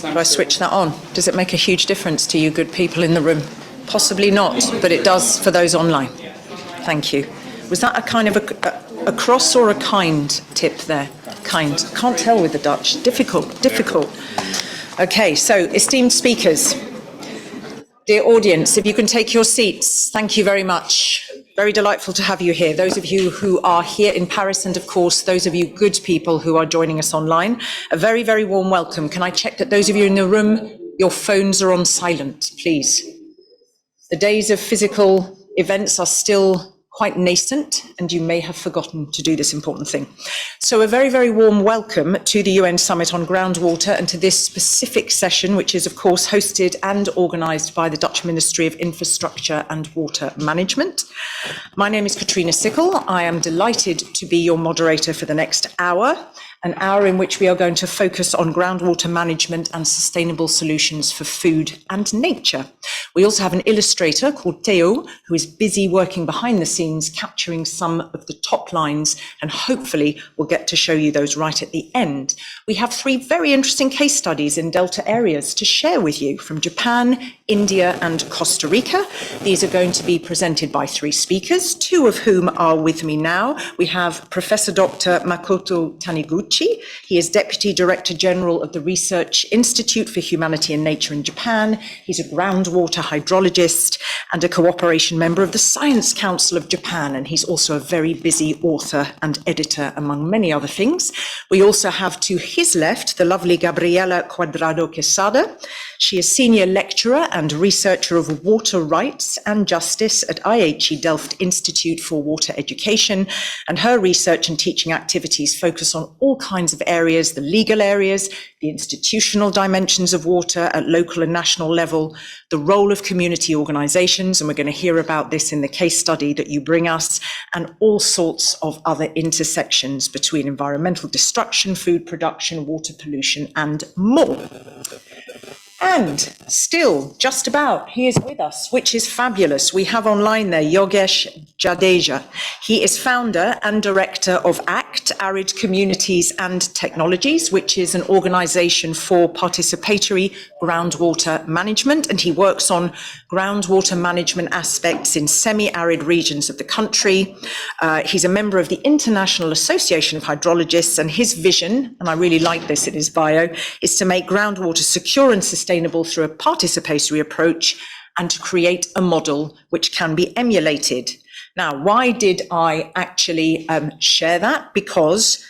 Do I switch that on? Does it make a huge difference to you good people in the room? Possibly not, but it does for those online. Thank you. Was that a kind of a cross or a kind tip there? Kind. Can't tell with the Dutch. Difficult. Okay, so esteemed speakers, dear audience, if you can take your seats, thank you very much. Very delightful to have you here. Those of you who are here in Paris, and of course, those of you good people who are joining us online, a very, very warm welcome. Can I check that those of you in the room, your phones are on silent, please? The days of physical events are still quite nascent, and you may have forgotten to do this important thing. So a very, very warm welcome to the UN Summit on Groundwater and to this specific session, which is of course hosted and organised by the Dutch Ministry of Infrastructure and Water Management. My name is Katrina Sichel. I am delighted to be your moderator for the next hour, an hour in which we are going to focus on groundwater management and sustainable solutions for food and nature. We also have an illustrator called Theo, who is busy working behind the scenes, capturing some of the top lines, and hopefully we'll get to show you those right at the end. We have 3 very interesting case studies in Delta areas to share with you from Japan, India, and Costa Rica. These are going to be presented by 3 speakers, 2 of whom are with me now. We have Professor Dr. Makoto Taniguchi. He is Deputy Director General of the Research Institute for Humanity and Nature in Japan. He's a groundwater hydrologist and a cooperation member of the Science Council of Japan, and he's also a very busy author and editor, among many other things. We also have to his left the lovely Gabriela Cuadrado Quesada. She is Senior Lecturer and Researcher of Water Rights and Justice at IHE Delft Institute for Water Education, and her research and teaching activities focus on all kinds of areas: the legal areas, the institutional dimensions of water at local and national level, the role of community organisations, and we're going to hear about this in the case study that you bring us, and all sorts of other intersections between environmental destruction, food production, water pollution, and more. And still, just about, he is with us, which is fabulous. We have online there Yogesh Jadeja. He is founder and director of ACT, Arid Communities and Technologies, which is an organisation for participatory groundwater management. And he works on groundwater management aspects in semi-arid regions of the country. He's a member of the International Association of Hydrologists, and his vision, and I really like this in his bio, is to make groundwater secure and sustainable through a participatory approach and to create a model which can be emulated. Now, why did I actually share that? Because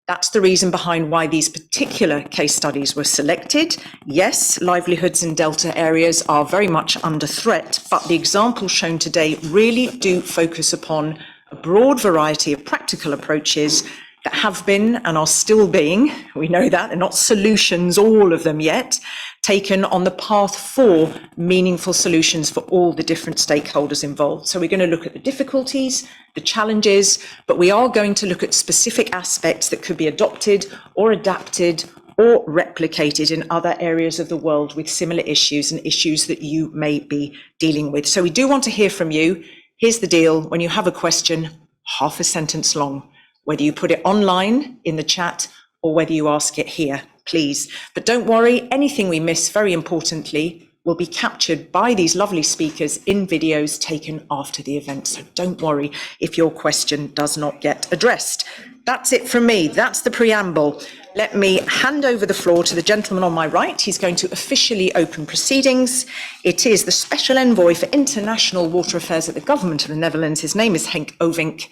that's the reason behind why these particular case studies were selected. Yes, livelihoods in Delta areas are very much under threat, but the examples shown today really do focus upon a broad variety of practical approaches that have been and are still being, we know that, they're not solutions, all of them yet, taken on the path for meaningful solutions for all the different stakeholders involved. So we're going to look at the difficulties, the challenges, but we are going to look at specific aspects that could be adopted or adapted or replicated in other areas of the world with similar issues and issues that you may be dealing with. So we do want to hear from you. Here's the deal. When you have a question, half a sentence long, whether you put it online in the chat or whether you ask it here, please. But don't worry, anything we miss, very importantly, will be captured by these lovely speakers in videos taken after the event. So don't worry if your question does not get addressed. That's it from me. That's the preamble. Let me hand over the floor to the gentleman on my right. He's going to officially open proceedings. It is the Special Envoy for International Water Affairs at the Government of the Netherlands. His name is Henk Ovink,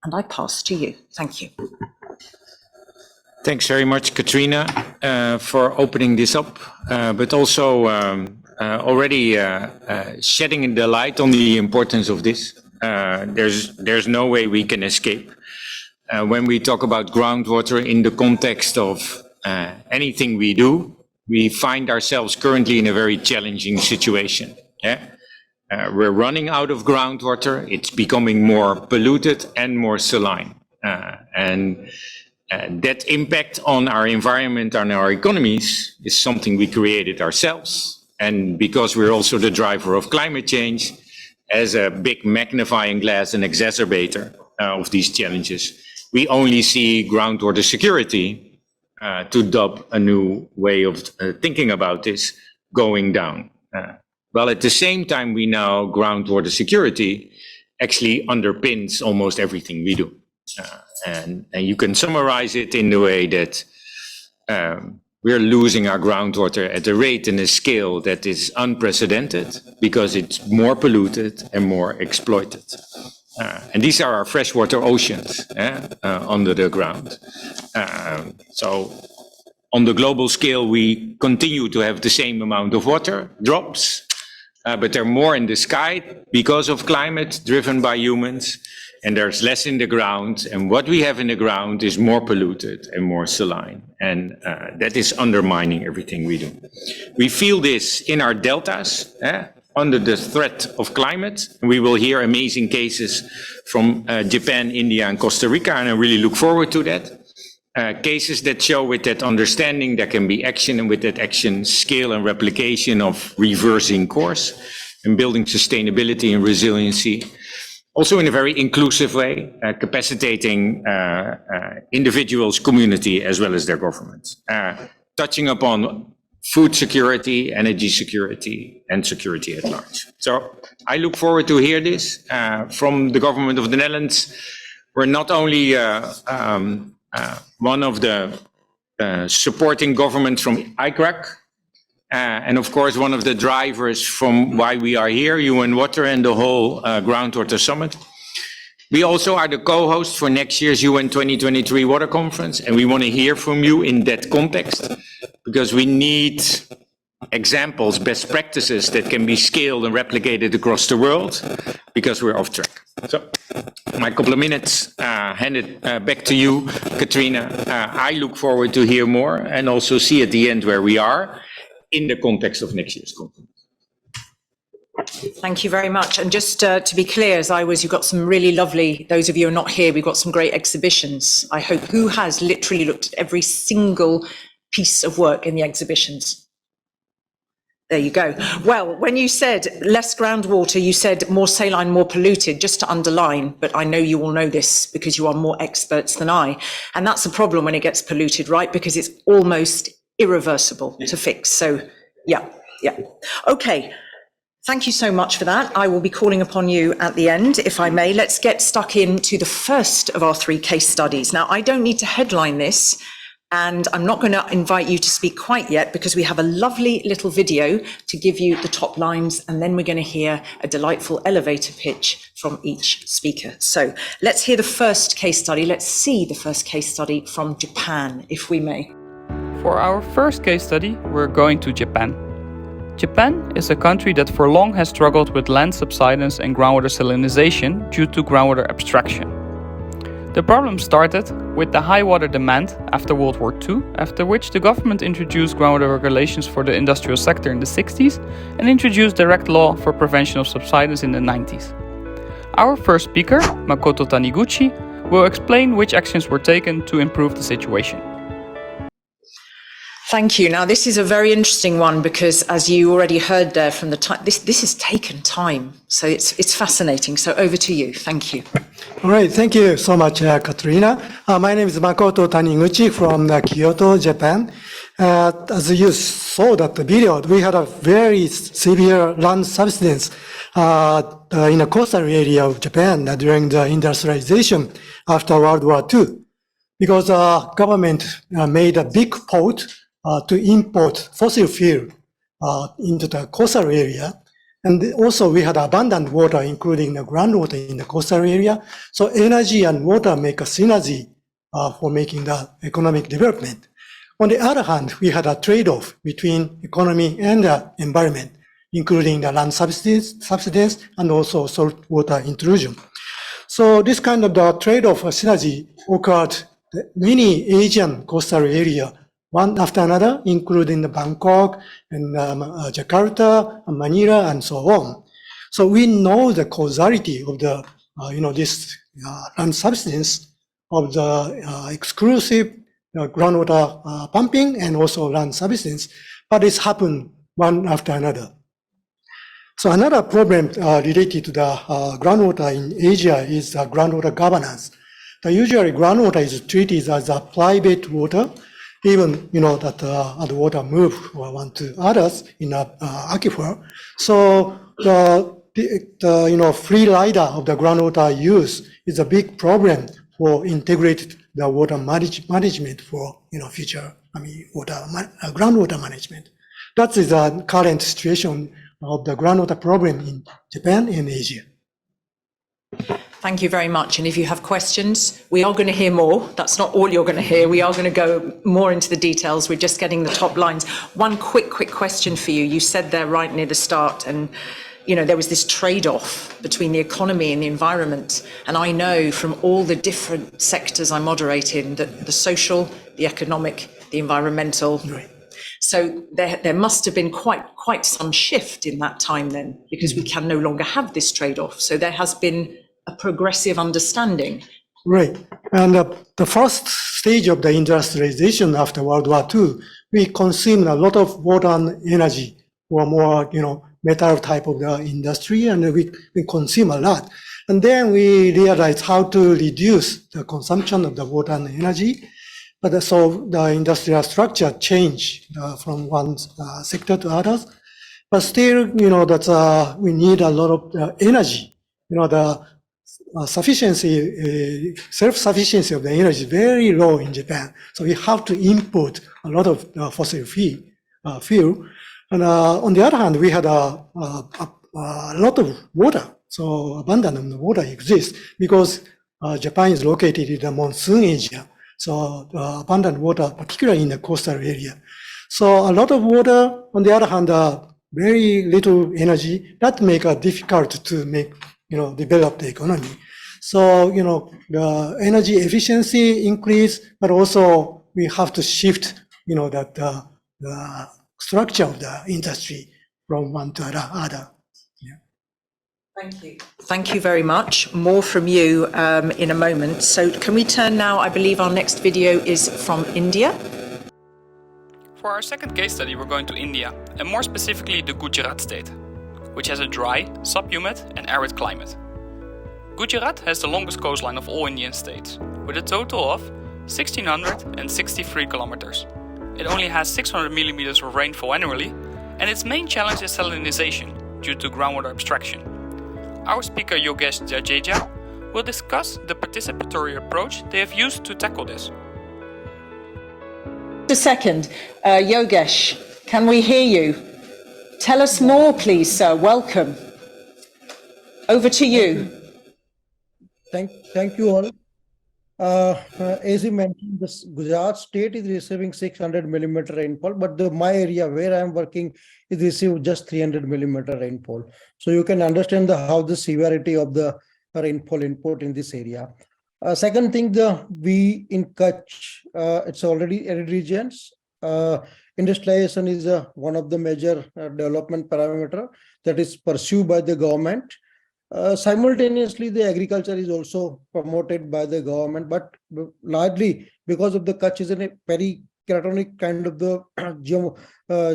and I pass to you. Thank you. Thanks very much, Katrina, for opening this up, but also already shedding the light on the importance of this. There's no way we can escape. When we talk about groundwater in the context of anything we do, we find ourselves currently in a very challenging situation. Yeah? We're running out of groundwater. It's becoming more polluted and more saline. And that impact on our environment and our economies is something we created ourselves. And because we're also the driver of climate change, as a big magnifying glass and exacerbator of these challenges, we only see groundwater security to adopt a new way of thinking about this going down. Well, at the same time, we know groundwater security actually underpins almost everything we do. And you can summarize it in the way that we're losing our groundwater at a rate and a scale that is unprecedented because it's more polluted and more exploited. And these are our freshwater oceans under the ground. So on the global scale, we continue to have the same amount of water drops, but they're more in the sky because of climate driven by humans, and there's less in the ground. And what we have in the ground is more polluted and more saline. And that is undermining everything we do. We feel this in our deltas, under the threat of climate. We will hear amazing cases from Japan, India, and Costa Rica, and I really look forward to that. Cases that show with that understanding there can be action, and with that action, scale and replication of reversing course and building sustainability and resiliency. Also in a very inclusive way, capacitating individuals, community, as well as their governments. Touching upon food security, energy security, and security at large. So I look forward to hear this from the government of the Netherlands. We're not only one of the supporting governments from IGRAC, and of course one of the drivers from why we are here, UN Water and the whole Groundwater Summit. We also are the co-host for next year's UN 2023 Water Conference, and we want to hear from you in that context, because we need examples, best practices that can be scaled and replicated across the world, because we're off track. So, my couple of minutes, hand it back to you, Katrina. I look forward to hear more and also see at the end where we are in the context of next year's conference. Thank you very much. And just to be clear, as I was, you've got some really lovely, those of you who are not here, we've got some great exhibitions. I hope, who has literally looked at every single piece of work in the exhibitions? There you go. Well, when you said less groundwater, you said more saline, more polluted, just to underline, but I know you all know this because you are more experts than I. And that's a problem when it gets polluted, right? Because it's almost irreversible to fix. So yeah. Okay. Thank you so much for that. I will be calling upon you at the end, if I may. Let's get stuck into the first of our 3 case studies. Now, I don't need to headline this, and I'm not going to invite you to speak quite yet because we have a lovely little video to give you the top lines, and then we're going to hear a delightful elevator pitch from each speaker. So let's hear the first case study. Let's see the first case study from Japan, if we may. For our first case study, we're going to Japan. Japan is a country that for long has struggled with land subsidence and groundwater salinization due to groundwater abstraction. The problem started with the high water demand after World War II, after which the government introduced groundwater regulations for the industrial sector in the 60s and introduced direct law for prevention of subsidence in the 90s. Our first speaker, Makoto Taniguchi, will explain which actions were taken to improve the situation. Thank you. Now, this is a very interesting one because, as you already heard there from the time, this has taken time. So it's fascinating. So over to you. Thank you. All right. Thank you so much, Katrina. My name is Makoto Taniguchi from Kyoto, Japan. As you saw that the video, we had a very severe land subsidence in the coastal area of Japan during the industrialization after World War II, because government made a big pot to import fossil fuel into the coastal area. And also we had abundant water, including the groundwater in the coastal area. So energy and water make a synergy for making the economic development. On the other hand, we had a trade-off between economy and the environment, including the land subsidence and also saltwater intrusion. So this kind of the trade-off synergy occurred in many Asian coastal area, one after another, including the Bangkok and Jakarta, and Manila, and so on. So we know the causality of the, this land subsidence of the exclusive groundwater pumping and also land subsidence, but it's happened one after another. So another problem related to the groundwater in Asia is groundwater governance. Usually groundwater is treated as a private water, even, that the water move one to others in a aquifer. So the free rider of the groundwater use is a big problem for integrated the water management for, future, groundwater management. That is the current situation of the groundwater problem in Japan and Asia. Thank you very much. And if you have questions, we are going to hear more. That's not all you're going to hear. We are going to go more into the details. We're just getting the top lines. One quick question for you. You said there right near the start, and there was this trade-off between the economy and the environment. And I know from all the different sectors I moderate in that the social, the economic, the environmental. Right. So there must have been quite some shift in that time then, because we can no longer have this trade-off. So there has been a progressive understanding. Right. And the first stage of the industrialization after World War II, we consumed a lot of water and energy for more, metal type of the industry, and we consume a lot. And then we realized how to reduce the consumption of the water and energy. But so the industrial structure changed from one sector to others. But still, that we need a lot of energy. The self-sufficiency of the energy is very low in Japan. So we have to import a lot of fossil fuel. And on the other hand, we had a lot of water. So abundance of water exists because Japan is located in the monsoon area. So abundant water, particularly in the coastal area. So a lot of water, on the other hand, very little energy. That make it difficult to develop the economy. So, the energy efficiency increase, but also we have to shift, that the structure of the industry from one to the other. Yeah. Thank you. Thank you very much. More from you in a moment. So can we turn now? I believe our next video is from India. For our second case study, we're going to India, and more specifically the Gujarat state, which has a dry, subhumid and arid climate. Gujarat has the longest coastline of all Indian states, with a total of 1,663 kilometers. It only has 600 millimeters of rainfall annually, and its main challenge is salinisation due to groundwater abstraction. Our speaker Yogesh Jadeja will discuss the participatory approach they have used to tackle this. A second, Yogesh, can we hear you? Tell us more, please, sir. Welcome. Over to you. Thank you all. As you mentioned, this Gujarat state is receiving 600 millimeter rainfall, but my area where I am working is receiving just 300 millimeter rainfall. So you can understand how the severity of the rainfall input in this area. Second thing, we in Kutch, it's already arid regions. Industrialization is one of the major development parameter that is pursued by the government. Simultaneously, the agriculture is also promoted by the government, but largely because of the Kutch is in a very catatonic kind of the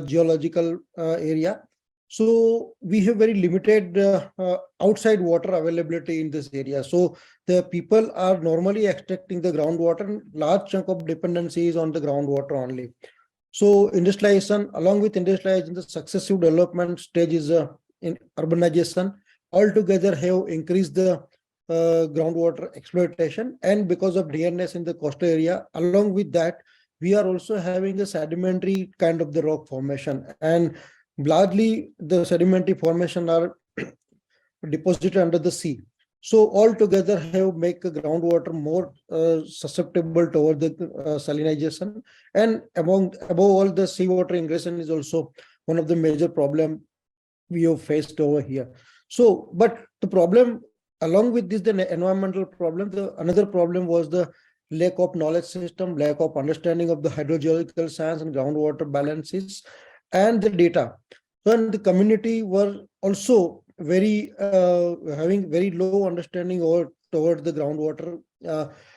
geological area. So we have very limited outside water availability in this area. So the people are normally extracting the groundwater. Large chunk of dependency is on the groundwater only. So industrialization, along with industrialization, the successive development stages in urbanization altogether have increased the groundwater exploitation. And because of dearness in the coastal area, along with that, we are also having a sedimentary kind of the rock formation. And largely the sedimentary formation are deposited under the sea. So altogether have make a groundwater more susceptible toward the salinization. And above all, the seawater ingression is also one of the major problem we have faced over here. So, but the problem, along with this, the environmental problem, another problem was the lack of knowledge system, lack of understanding of the hydrogeological science and groundwater balances and the data. So, and the community were also very having very low understanding toward the groundwater,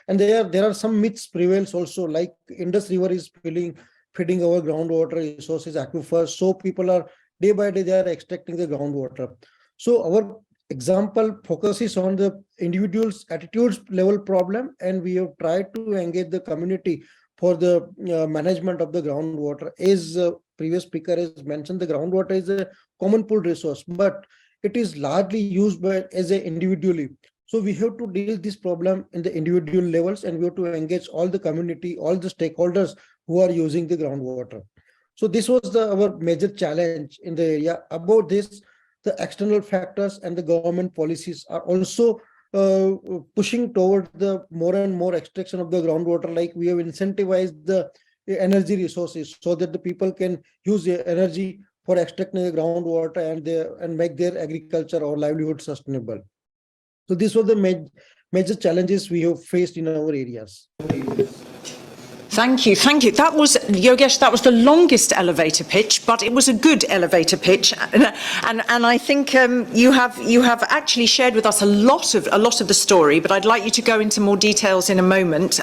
and there are some myths prevails also, like Indus River is feeding our groundwater resources, aquifers. So people are day by day they are extracting the groundwater. So our example focuses on the individual's attitudes level problem, and we have tried to engage the community for the management of the groundwater. As previous speaker has mentioned, the groundwater is a common pool resource, but it is largely used as a individually. So we have to deal this problem in the individual levels, and we have to engage all the community, all the stakeholders who are using the groundwater. So this was our major challenge in the area. About this, the external factors and the government policies are also pushing toward the more and more extraction of the groundwater. Like we have incentivized the energy resources so that the people can use the energy for extracting the groundwater and make their agriculture or livelihood sustainable. So these were the major challenges we have faced in our areas. Thank you, thank you. That was, Yogesh, that was the longest elevator pitch, but it was a good elevator pitch, and I think you have actually shared with us a lot of the story. But I'd like you to go into more details in a moment,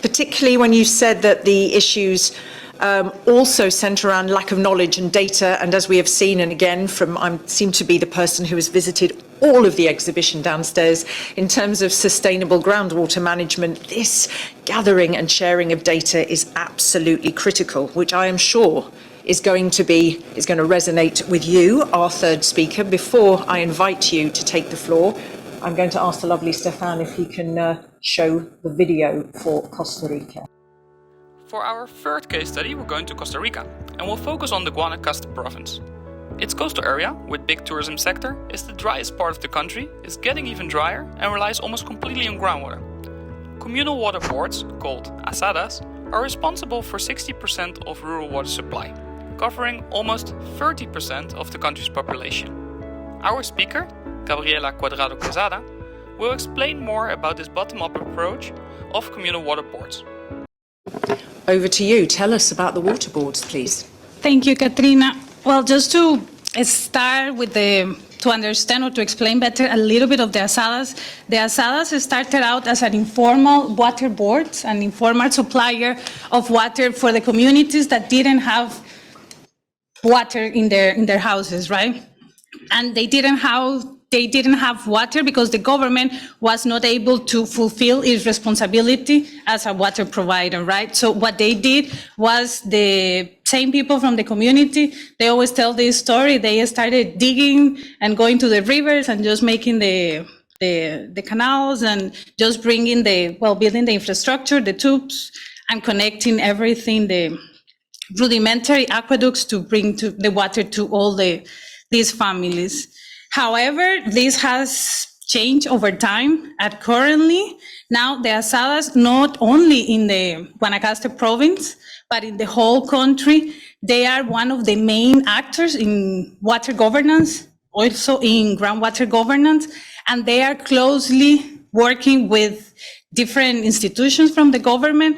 particularly when you said that the issues also centre around lack of knowledge and data. And as we have seen, and again, I seem to be the person who has visited all of the exhibition downstairs, in terms of sustainable groundwater management, this gathering and sharing of data is absolutely critical, which I am sure is going to resonate with you, our third speaker. Before I invite you to take the floor, I'm going to ask the lovely Stefan if he can show the video for Costa Rica. For our third case study, we're going to Costa Rica, and we'll focus on the Guanacaste province. Its coastal area, with big tourism sector, is the driest part of the country, is getting even drier, and relies almost completely on groundwater. Communal water boards, called asadas, are responsible for 60% of rural water supply, covering almost 30% of the country's population. Our speaker, Gabriela Cuadrado Quesada, will explain more about this bottom-up approach of communal water boards. Over to you. Tell us about the water boards, please. Thank you, Katrina. Well, just to start with to understand or to explain better a little bit of the asadas. The asadas started out as an informal water board, an informal supplier of water for the communities that didn't have water in their houses, right? And they didn't have water because the government was not able to fulfill its responsibility as a water provider, right? So what they did was, the same people from the community, they always tell this story, they started digging and going to the rivers and just making the canals and just building the infrastructure, the tubes, and connecting everything, the rudimentary aqueducts to bring the water to all these families. However, this has changed over time. At currently, now the asadas, not only in the Guanacaste province, but in the whole country, they are one of the main actors in water governance, also in groundwater governance, and they are closely working with different institutions from the government.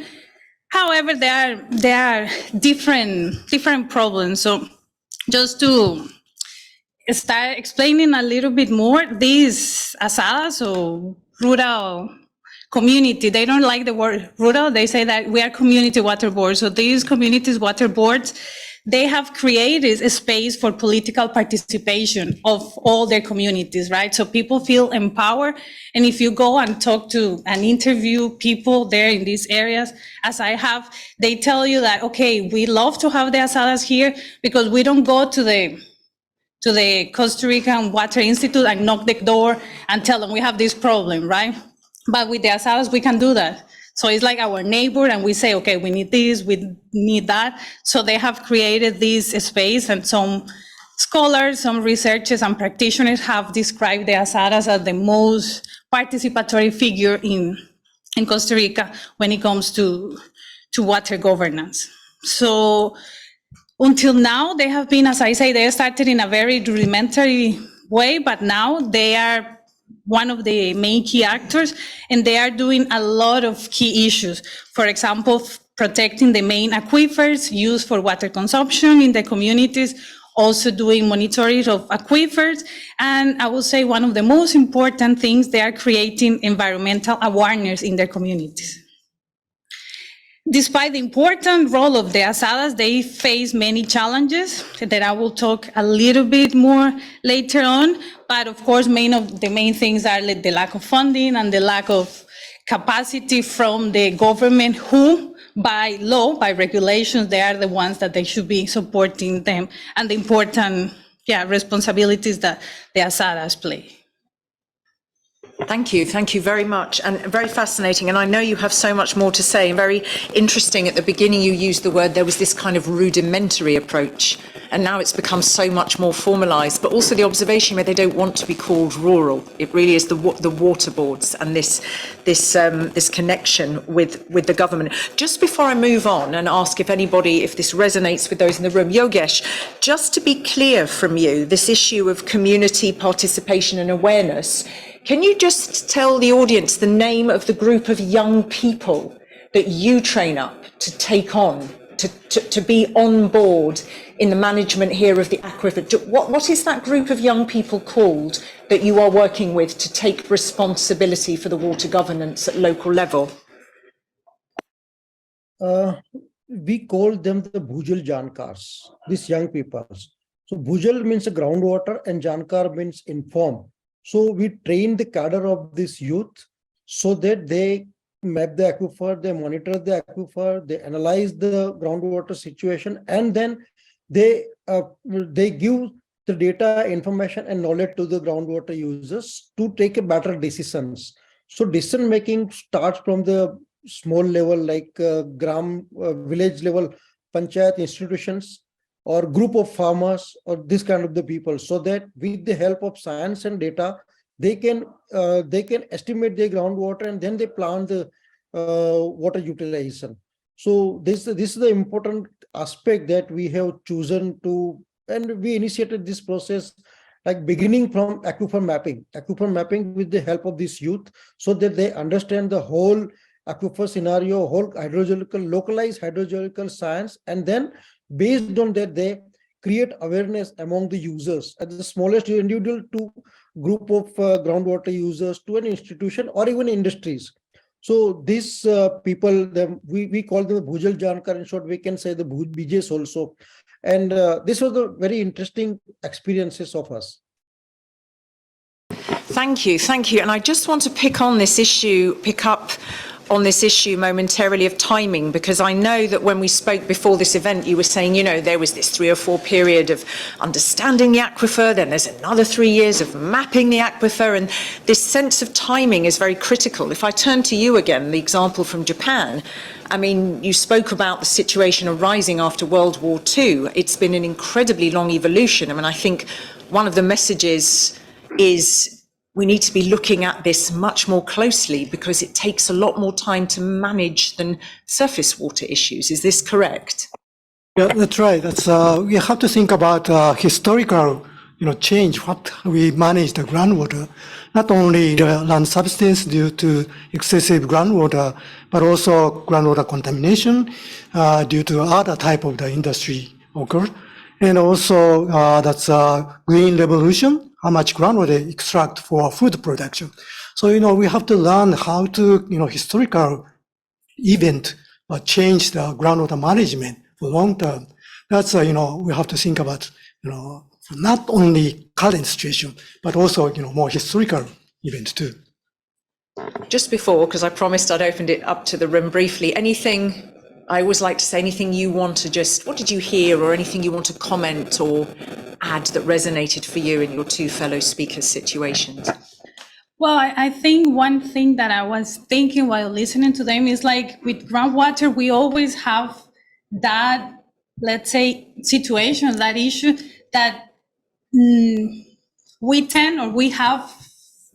However, there are different problems. So just to start explaining a little bit more, these asadas, or rural community, they don't like the word rural, they say that we are community water boards. So these communities water boards, they have created a space for political participation of all their communities, right? So people feel empowered. And if you go and talk to and interview people there in these areas, as I have, they tell you that, okay, we love to have the asadas here because we don't go to the Costa Rican Water Institute and knock the door and tell them we have this problem, right? But with the asadas, we can do that. So it's like our neighbor, and we say, okay, we need this, we need that. So they have created this space, and some scholars, some researchers and practitioners have described the asadas as the most participatory figure in Costa Rica when it comes to water governance. So until now, they have been, as I say, they started in a very rudimentary way, but now they are one of the main key actors, and they are doing a lot of key issues. For example, protecting the main aquifers used for water consumption in the communities, also doing monitoring of aquifers, and I would say one of the most important things, they are creating environmental awareness in their communities. Despite the important role of the asadas, they face many challenges that I will talk a little bit more later on. But of course, the main things are the lack of funding and the lack of capacity from the government, who by law, by regulations, they are the ones that they should be supporting them, and the important responsibilities that the asadas play. Thank you very much, and very fascinating. And I know you have so much more to say. And very interesting. At the beginning, you used the word there was this kind of rudimentary approach, and now it's become so much more formalised. But also the observation where they don't want to be called rural. It really is the water boards and this connection with the government. Just before I move on and ask if this resonates with those in the room, Yogesh, just to be clear from you, this issue of community participation and awareness. Can you just tell the audience the name of the group of young people that you train up to take on, to be on board in the management here of the aquifer? What is that group of young people called that you are working with to take responsibility for the water governance at local level? We call them the Bhujal Jankars, these young people. So Bhujal means groundwater and Jankar means inform. So we train the cadre of this youth so that they map the aquifer, they monitor the aquifer, they analyze the groundwater situation, and then they give the data, information, and knowledge to the groundwater users to take a better decisions. So decision making starts from the small level, like village level, panchayat institutions, or group of farmers, or this kind of the people, so that with the help of science and data, they can estimate their groundwater, and then they plan the water utilization. So this is the important aspect that we have chosen to, and we initiated this process like beginning from aquifer mapping with the help of this youth, so that they understand the whole aquifer scenario, whole localized hydrogeological science, and then based on that, they create awareness among the users at the smallest individual to group of groundwater users to an institution or even industries. So these people, we call them Bhujal Jankar. In short, we can say the BJs also. And this was the very interesting experiences of us. Thank you. And I just want to pick up on this issue momentarily of timing, because I know that when we spoke before this event, you were saying, there was this 3 or 4 period of understanding the aquifer, then there's another 3 years of mapping the aquifer, and this sense of timing is very critical. If I turn to you again, the example from Japan, I mean, you spoke about the situation arising after World War II. It's been an incredibly long evolution. I mean, I think one of the messages is we need to be looking at this much more closely, because it takes a lot more time to manage than surface water issues. Is this correct? Yeah, that's right. We have to think about historical, change, what we manage the groundwater, not only the land subsidence due to excessive groundwater, but also groundwater contamination due to other type of the industry occur. And also that's green revolution, how much groundwater extract for food production. So, we have to learn how to, historical event change the groundwater management for long term. That's, we have to think about, not only current situation, but also, more historical event too. Just before, because I promised I'd opened it up to the room briefly, anything, I always like to say anything you want to what did you hear, or anything you want to comment or add that resonated for you in your 2 fellow speakers' situations? Well, I think one thing that I was thinking while listening to them is like with groundwater, we always have that, let's say, situation, that issue that we have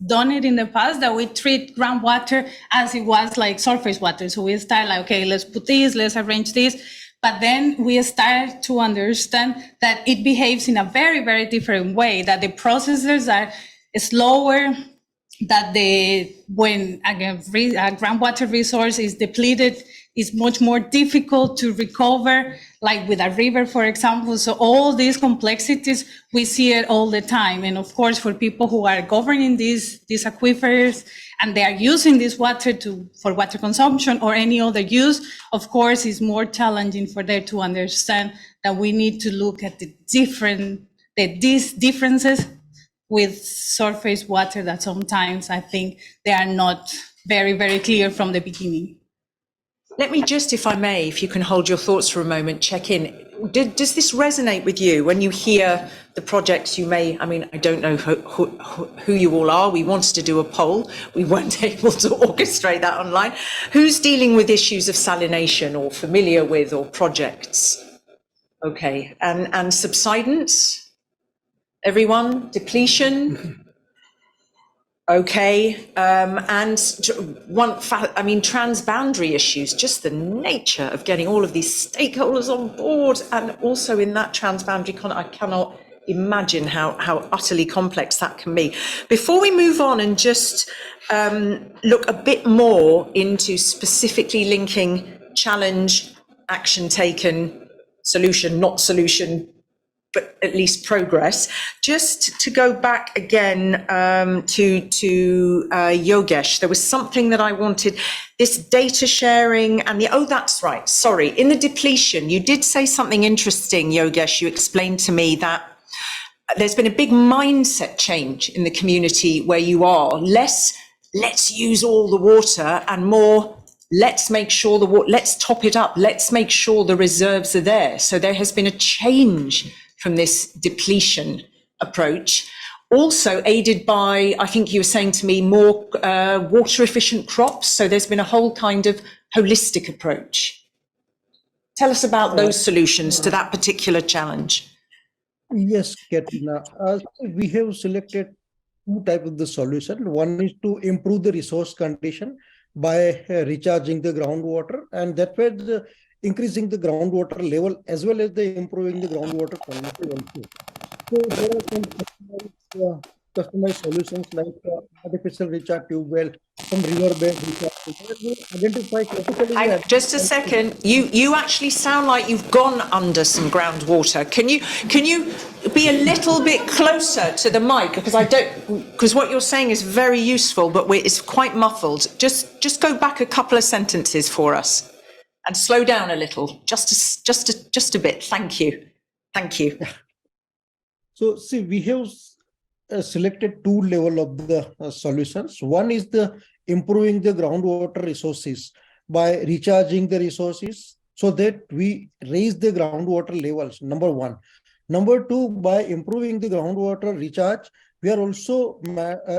done it in the past, that we treat groundwater as it was like surface water. So we start like, okay, let's put this, let's arrange this. But then we start to understand that it behaves in a very, very different way, that the processes are slower, that when a groundwater resource is depleted, it's much more difficult to recover, like with a river, for example. So all these complexities, we see it all the time. And of course, for people who are governing these aquifers and they are using this water for water consumption or any other use, of course, it's more challenging for them to understand that we need to look at these differences with surface water, that sometimes I think they are not very, very clear from the beginning. Let me just, if I may, if you can hold your thoughts for a moment, check in. Does this resonate with you when you hear the projects you may, I mean, I don't know who you all are. We wanted to do a poll. We weren't able to orchestrate that online. Who's dealing with issues of salination or familiar with or projects? Okay, and subsidence? Everyone? Depletion? Okay, and transboundary issues, just the nature of getting all of these stakeholders on board, and also in that transboundary I cannot imagine how utterly complex that can be. Before we move on and just look a bit more into specifically linking challenge, action taken, solution, not solution, but at least progress. Just to go back again to Yogesh, there was something that I wanted, this data sharing and that's right, sorry. In the depletion, you did say something interesting, Yogesh. You explained to me that there's been a big mindset change in the community where you are. Less, let's use all the water, and more, let's make sure let's top it up. Let's make sure the reserves are there. So there has been a change from this depletion approach, also aided by, I think you were saying to me, more water efficient crops. So there's been a whole kind of holistic approach. Tell us about those solutions to that particular challenge. Yes, Katrina. We have selected two types of the solution. One is to improve the resource condition by recharging the groundwater, and that way increasing the groundwater level as well as the improving the groundwater quality also. So there are some customized solutions like artificial recharge tube well, some riverbed recharge tube well. Identify critically. Just a second. You actually sound like you've gone under some groundwater. Can you be a little bit closer to the mic, because what you're saying is very useful, but it's quite muffled. Just go back a couple of sentences for us. And slow down a little, just a bit. Thank you. So see, we have selected two levels of the solutions. One is the improving the groundwater resources by recharging the resources so that we raise the groundwater levels, number one. Number two, by improving the groundwater recharge, we are also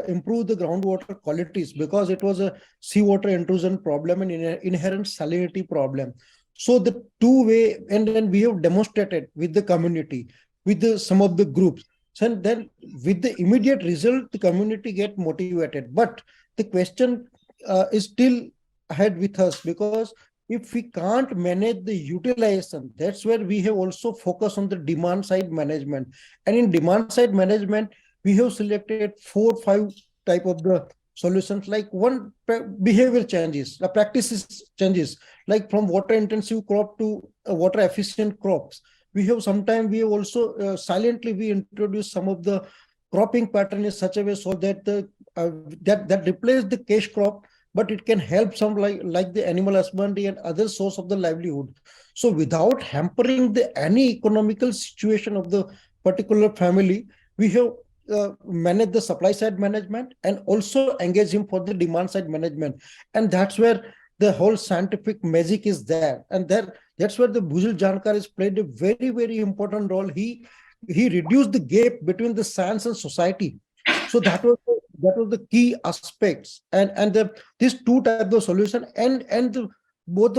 improve the groundwater qualities, because it was a seawater intrusion problem and inherent salinity problem. So the two-way, and then we have demonstrated with the community, with some of the groups. So then with the immediate result, the community get motivated. But the question is still ahead with us, because if we can't manage the utilization, that's where we have also focused on the demand side management. And in demand side management, we have selected 4 or 5 type of the solutions, like one, behavior changes, the practices changes, like from water intensive crop to water efficient crops. We have also silently we introduce some of the cropping pattern in such a way so that that replace the cash crop, but it can help some like the animal husbandry and other source of the livelihood. So without hampering any economical situation of the particular family, we have manage the supply side management and also engage him for the demand side management. And that's where the whole scientific magic is there. And that's where the Bhujil Jankar has played a very, very important role. He reduced the gap between the science and society. So that was the key aspects. And these two types of solution and both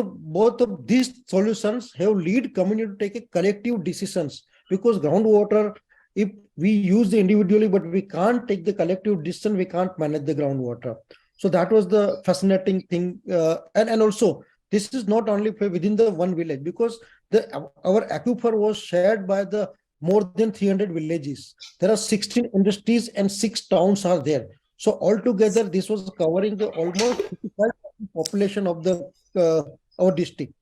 of these solutions have lead community to take a collective decisions, because groundwater, if we use the individually, but we can't take the collective decision, we can't manage the groundwater. So that was the fascinating thing. And also, this is not only within the one village, because our aquifer was shared by the more than 300 villages. There are 16 industries and 6 towns are there. So altogether, this was covering the almost 55% population of our district.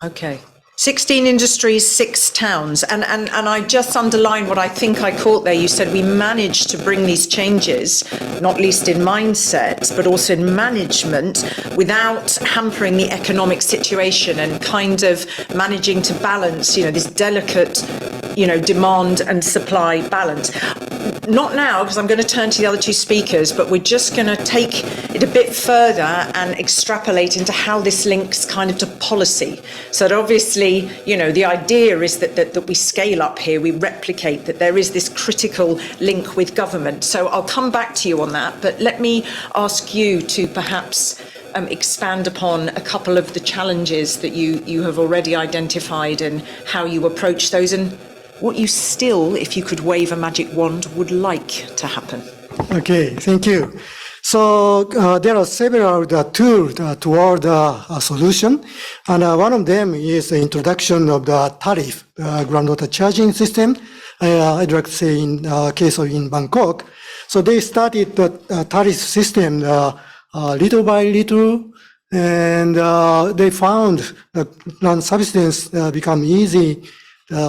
Okay. 16 industries, 6 towns. And I just underline what I think I caught there. You said we managed to bring these changes, not least in mindset, but also in management, without hampering the economic situation and kind of managing to balance, this delicate, demand and supply balance. not now, because I'm going to turn to the other two speakers, but we're just going to take it a bit further and extrapolate into how this links kind of to policy. So that obviously, the idea is that we scale up here, we replicate, that there is this critical link with government. So I'll come back to you on that, but let me ask you to perhaps expand upon a couple of the challenges that you have already identified and how you approach those, and what you still, if you could wave a magic wand, would like to happen. Okay, thank you. So there are several tools toward a solution, and one of them is the introduction of the tariff, groundwater charging system. I'd like to say in case of in Bangkok. So they started the tariff system little by little, and they found that non-subsidence become easy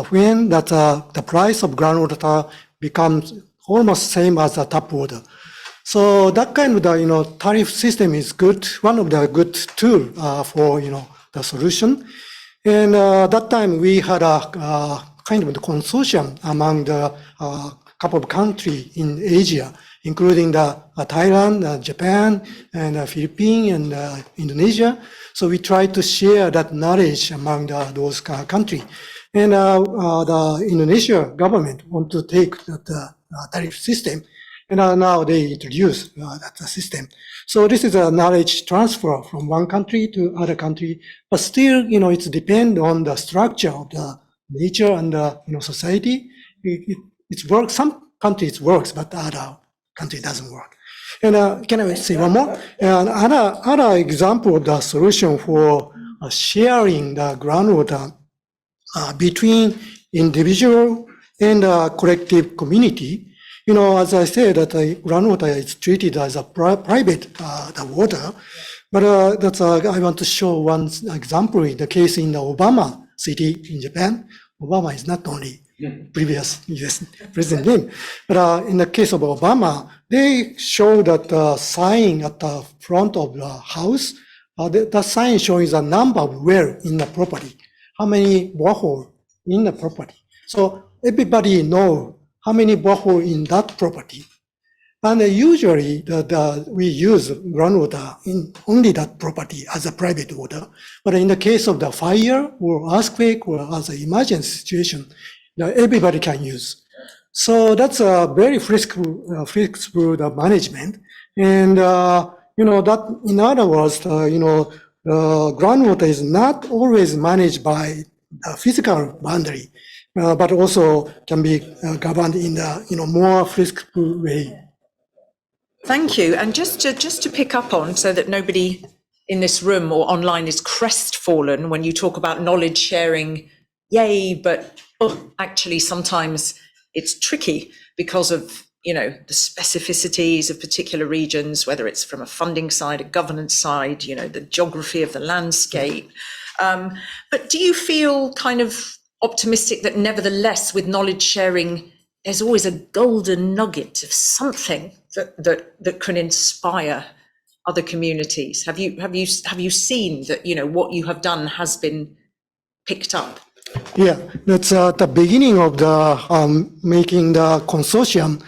when the price of groundwater becomes almost same as the tap water. So that kind of tariff system is good, one of the good tool for the solution. And that time we had a kind of the consortium among the couple of countries in Asia, including Thailand, Japan, and Philippines, and Indonesia. So we try to share that knowledge among those countries. And the Indonesia government want to take the tariff system, and now they introduce that system. So this is a knowledge transfer from one country to other country, but still, it depends on the structure of the nature and the society. It works. Some countries works, but other country doesn't work. And can I say one more? And other example of the solution for sharing the groundwater between individual and collective community. As I said, that groundwater is treated as a private water, but I want to show one example in the case in the Obama city in Japan. Obama is not only previous US president name, but in the case of Obama, they show that sign at the front of the house, the sign shows a number of well in the property, how many borehole in the property. So everybody know how many borehole in that property. And usually we use groundwater in only that property as a private water. But in the case of the fire or earthquake or as an emergency situation, everybody can use. So that's a very flexible management. And, that in other words, groundwater is not always managed by a physical boundary, but also can be governed in a more flexible way. Thank you. And just to pick up on, so that nobody in this room or online is crestfallen when you talk about knowledge sharing, yay, but actually sometimes it's tricky because of the specificities of particular regions, whether it's from a funding side, a governance side, the geography of the landscape. But do you feel kind of optimistic that nevertheless with knowledge sharing, there's always a golden nugget of something that can inspire other communities? Have you seen that what you have done has been picked up? Yeah, that's at the beginning of the making the consortium.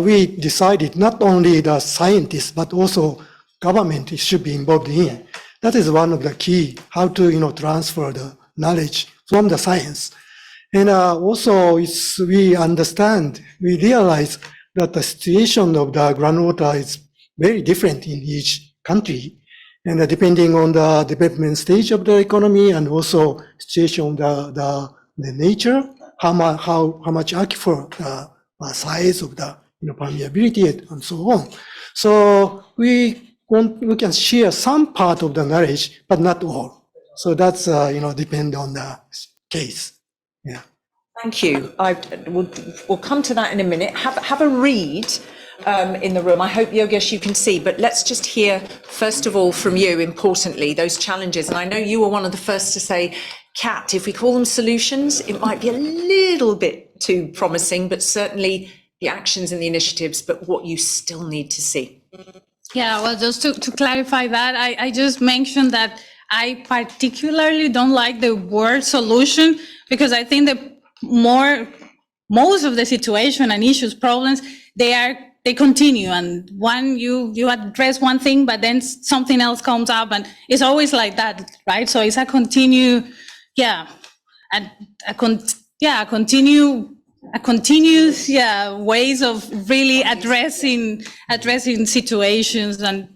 We decided not only the scientists but also government should be involved in. That is one of the key how to transfer the knowledge from the science. And also we realize that the situation of the groundwater is very different in each country, and depending on the development stage of the economy and also situation of the nature, how much aquifer size of the permeability and so on. So we can share some part of the knowledge, but not all. So that's depend on the case. Yeah. Thank you. We'll come to that in a minute. Have a read in the room. I hope, Yogesh, you can see, but let's just hear, first of all, from you, importantly, those challenges. And I know you were one of the first to say, Kat, if we call them solutions, it might be a little bit too promising, but certainly the actions and the initiatives, but what you still need to see. Yeah, well, just to clarify that, I just mentioned that I particularly don't like the word solution, because I think the more most of the situation and issues, problems, they continue. And you address one thing, but then something else comes up, and it's always like that, right? So it's a continuous ways of really addressing situations and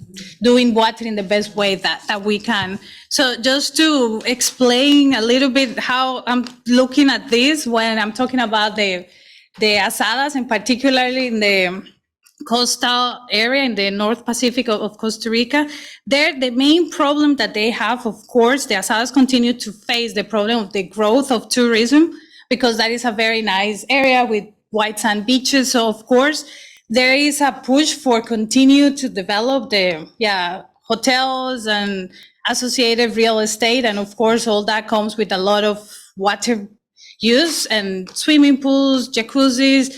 doing water in the best way that we can. So just to explain a little bit how I'm looking at this when I'm talking about the asadas, and particularly in the coastal area in the North Pacific of Costa Rica, the main problem that they have, of course, the asadas continue to face the problem of the growth of tourism, because that is a very nice area with white sand beaches. So of course, there is a push for continue to develop the hotels and associated real estate. And of course, all that comes with a lot of water use and swimming pools, jacuzzis,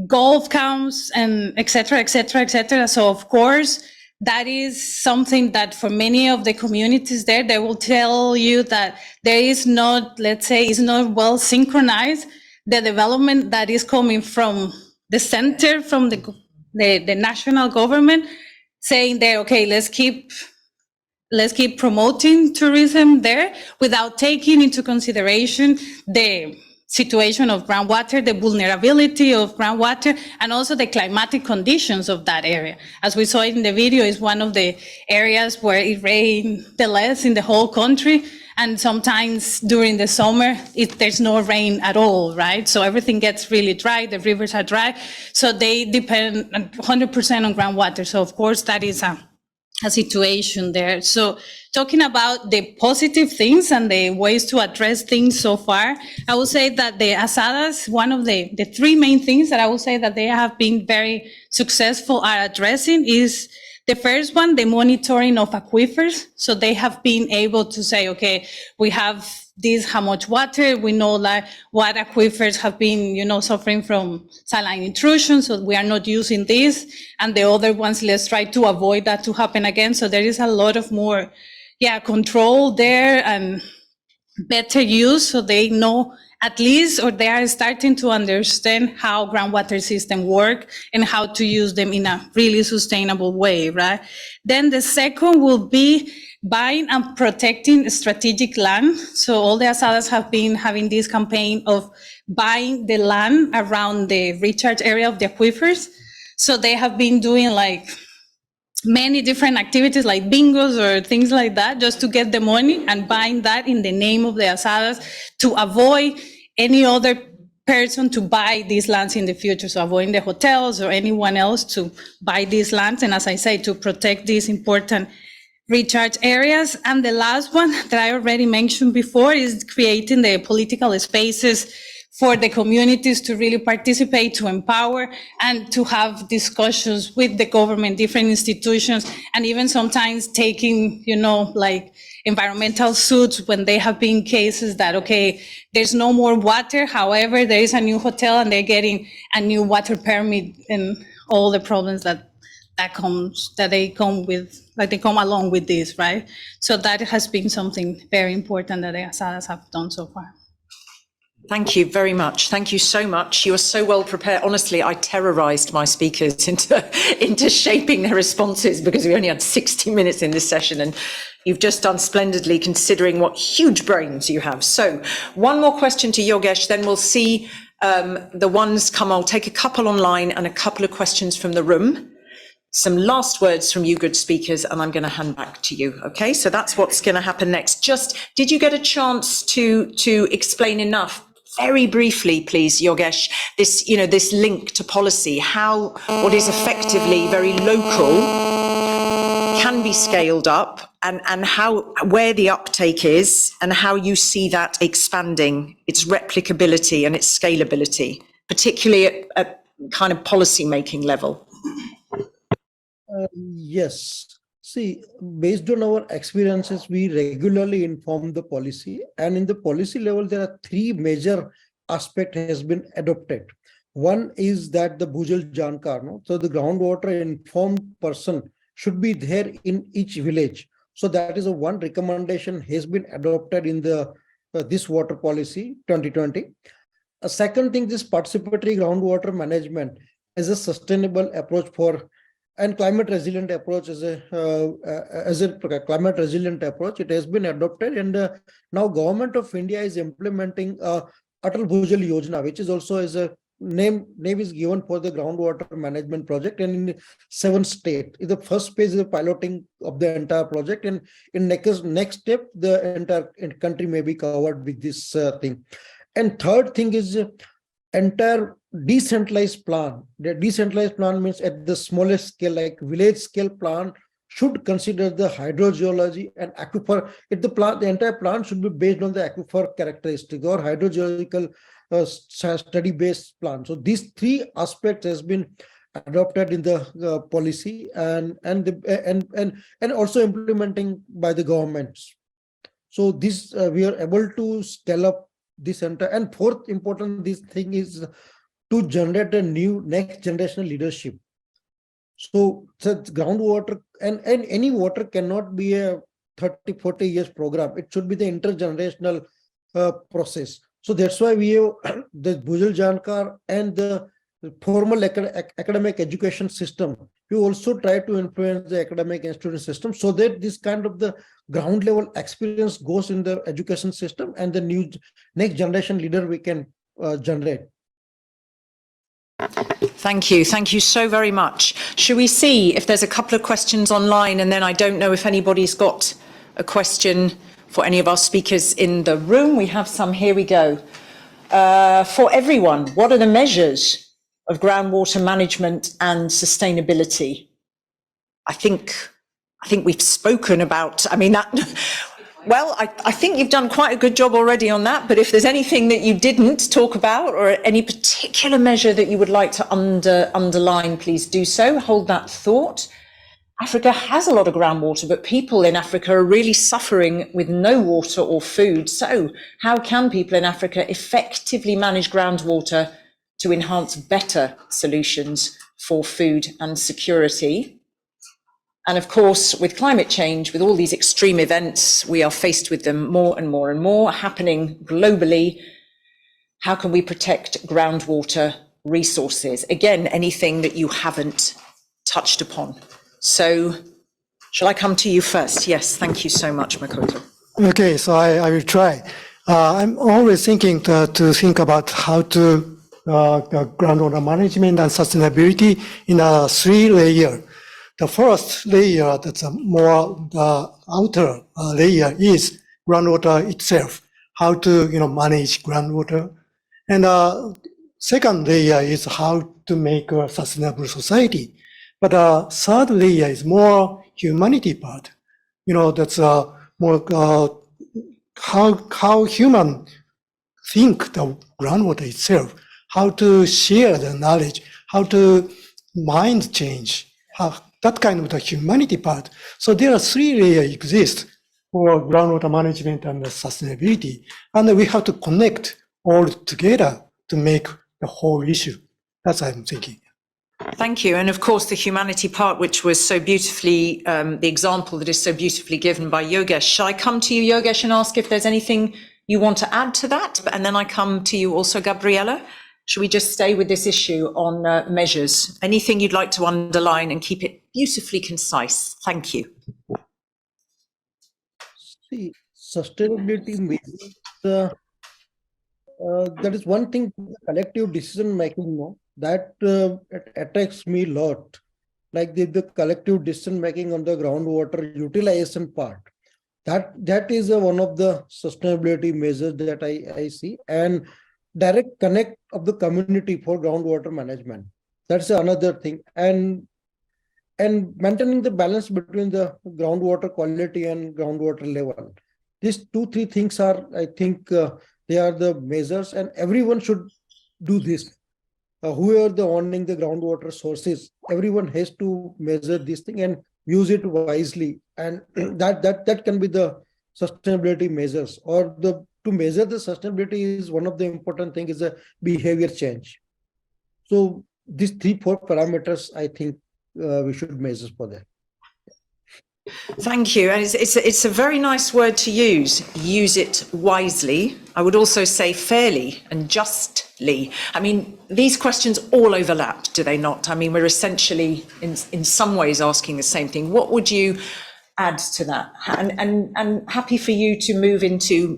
golf camps, and et cetera, et cetera, et cetera. So of course, that is something that for many of the communities there, they will tell you that there is not, let's say, is not well synchronized, the development that is coming from the center, from the national government, saying that, okay, let's keep promoting tourism there without taking into consideration the situation of groundwater, the vulnerability of groundwater, and also the climatic conditions of that area. As we saw in the video, is one of the areas where it rains the less in the whole country. And sometimes during the summer, there's no rain at all, right? So everything gets really dry, the rivers are dry. So they depend 100% on groundwater. So of course, that is a situation there. So talking about the positive things and the ways to address things so far, I would say that the asadas, one of the three main things that I would say that they have been very successful at addressing is the first one, the monitoring of aquifers. So they have been able to say, okay, we have this, how much water, we know like what aquifers have been, suffering from saline intrusion, so we are not using this, and the other ones, let's try to avoid that to happen again. So there is a lot of more, control there and better use, so they know at least, or they are starting to understand how groundwater systems work and how to use them in a really sustainable way, right? Then the second will be buying and protecting strategic land. So all the asadas have been having this campaign of buying the land around the recharge area of the aquifers. So they have been doing like many different activities like bingos or things like that, just to get the money and buying that in the name of the asadas to avoid any other person to buy these lands in the future. So avoiding the hotels or anyone else to buy these lands. And as I say, to protect these important recharge areas. And the last one that I already mentioned before is creating the political spaces for the communities to really participate, to empower, and to have discussions with the government, different institutions, and even sometimes taking, like environmental suits when there have been cases that, okay, there's no more water, however, there is a new hotel and they're getting a new water permit, and all the problems that they come along with this, right? So that has been something very important that the asadas have done so far. Thank you very much. Thank you so much. You are so well prepared. Honestly, I terrorized my speakers into shaping their responses because we only had 60 minutes in this session, and you've just done splendidly considering what huge brains you have. So one more question to Yogesh, then we'll see the ones come. I'll take a couple online and a couple of questions from the room. Some last words from you good speakers, and I'm going to hand back to you. Okay, so that's what's going to happen next. Just, did you get a chance to explain enough? Very briefly, please, Yogesh, this link to policy, how what is effectively very local can be scaled up, and where the uptake is, and how you see that expanding, its replicability and its scalability, particularly at kind of policy making level. Yes. See, based on our experiences, we regularly inform the policy, and in the policy level, there are three major aspects has been adopted. One is that the Bhujal Jankar, so the groundwater informed person should be there in each village. So that is one recommendation has been adopted in the this water policy 2020. A second thing, this participatory groundwater management is a sustainable approach for and climate resilient approach as a climate resilient approach. It has been adopted, and now Government of India is implementing Atal Bhujal Yojana, which is also as a name is given for the groundwater management project, and in 7 states. The first phase is the piloting of the entire project, and in next step, the entire country may be covered with this thing. And third thing is entire decentralized plan. The decentralized plan means at the smallest scale, like village scale plan, should consider the hydrogeology and aquifer. The entire plan should be based on the aquifer characteristics or hydrogeological study-based plan. So these 3 aspects has been adopted in the policy and also implementing by the governments. So this we are able to scale up this entire. And fourth important this thing is to generate a new next generation leadership. So groundwater and any water cannot be a 30-40 years program. It should be the intergenerational process. So that's why we have the Bhujal Jankar and the formal academic education system. We also try to influence the academic and student system so that this kind of the ground level experience goes in the education system, and the new next generation leader we can generate. Thank you. Thank you so very much. Should we see if there's a couple of questions online, and then I don't know if anybody's got a question for any of our speakers in the room. We have some. Here we go. For everyone, what are the measures of groundwater management and sustainability? I think we've spoken about, well, I think you've done quite a good job already on that, but if there's anything that you didn't talk about or any particular measure that you would like to underline, please do so. Hold that thought. Africa has a lot of groundwater, but people in Africa are really suffering with no water or food. So how can people in Africa effectively manage groundwater to enhance better solutions for food and security? And of course, with climate change, with all these extreme events, we are faced with them more and more and more happening globally. How can we protect groundwater resources? Again, anything that you haven't touched upon. So shall I come to you first? Yes, thank you so much, Makoto. Okay, so I will try. I'm always thinking to think about how to groundwater management and sustainability in a 3-layer. The first layer, that's a more outer layer, is groundwater itself, how to manage groundwater. And second layer is how to make a sustainable society. But third layer is more humanity part. That's more how human think the groundwater itself, how to share the knowledge, how to mind change, that kind of the humanity part. So there are 3 layers exist for groundwater management and sustainability, and we have to connect all together to make the whole issue. That's what I'm thinking. Thank you. And of course, the humanity part, which was so beautifully, the example that is so beautifully given by Yogesh. Shall I come to you, Yogesh, and ask if there's anything you want to add to that? And then I come to you also, Gabriela. Should we just stay with this issue on measures? Anything you'd like to underline and keep it beautifully concise? Thank you. See, sustainability means that is one thing, collective decision making, that it attracts me a lot. Like the collective decision making on the groundwater utilization part. That is one of the sustainability measures that I see, and direct connect of the community for groundwater management. That's another thing, and maintaining the balance between the groundwater quality and groundwater level. These 2-3 things are, I think, they are the measures, and everyone should do this. Whoever the owning the groundwater sources, everyone has to measure this thing and use it wisely, and that can be the sustainability measures. Or to measure the sustainability is one of the important thing is a behavior change. So these 3-4 parameters, I think we should measure for that. Thank you. And it's a very nice word to use. Use it wisely. I would also say fairly and just Lee. I mean, these questions all overlap, do they not? I mean, we're essentially, in some ways, asking the same thing. What would you add to that? And happy for you to move into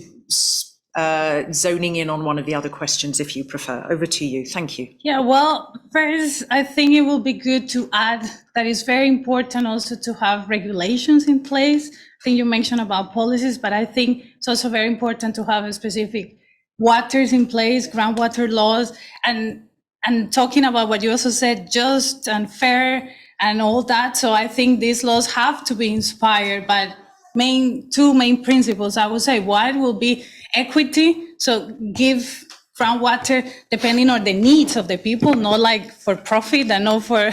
zoning in on one of the other questions if you prefer. Over to you. Thank you. Yeah, well, first, I think it will be good to add that it's very important also to have regulations in place. I think you mentioned about policies, but I think it's also very important to have a specific waters in place, groundwater laws, and talking about what you also said, just and fair and all that. So I think these laws have to be inspired by two main principles. I would say one will be equity. So give groundwater depending on the needs of the people, not like for profit and not for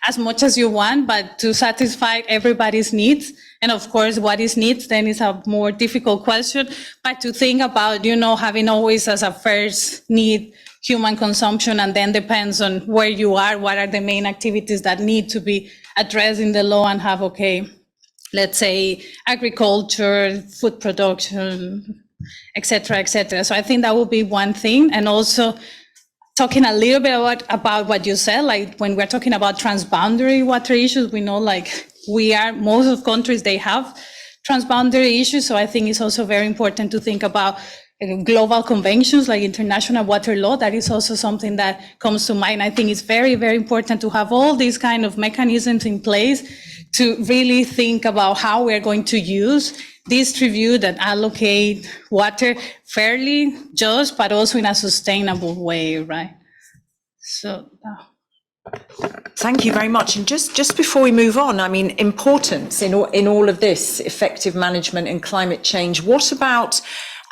as much as you want, but to satisfy everybody's needs. And of course, what is needs then is a more difficult question, but to think about, having always as a first need human consumption, and then depends on where you are, what are the main activities that need to be addressed in the law, and have, let's say agriculture, food production, et cetera, et cetera. So I think that would be one thing. And also talking a little bit about what you said, like when we're talking about transboundary water issues, we know most of countries, they have transboundary issues. So I think it's also very important to think about global conventions like international water law. That is also something that comes to mind. I think it's very, very important to have all these kind of mechanisms in place to really think about how we're going to use, distribute and allocate water fairly, just, but also in a sustainable way, right? So. Thank you very much. And just before we move on, I mean, importance in all of this, effective management and climate change. What about,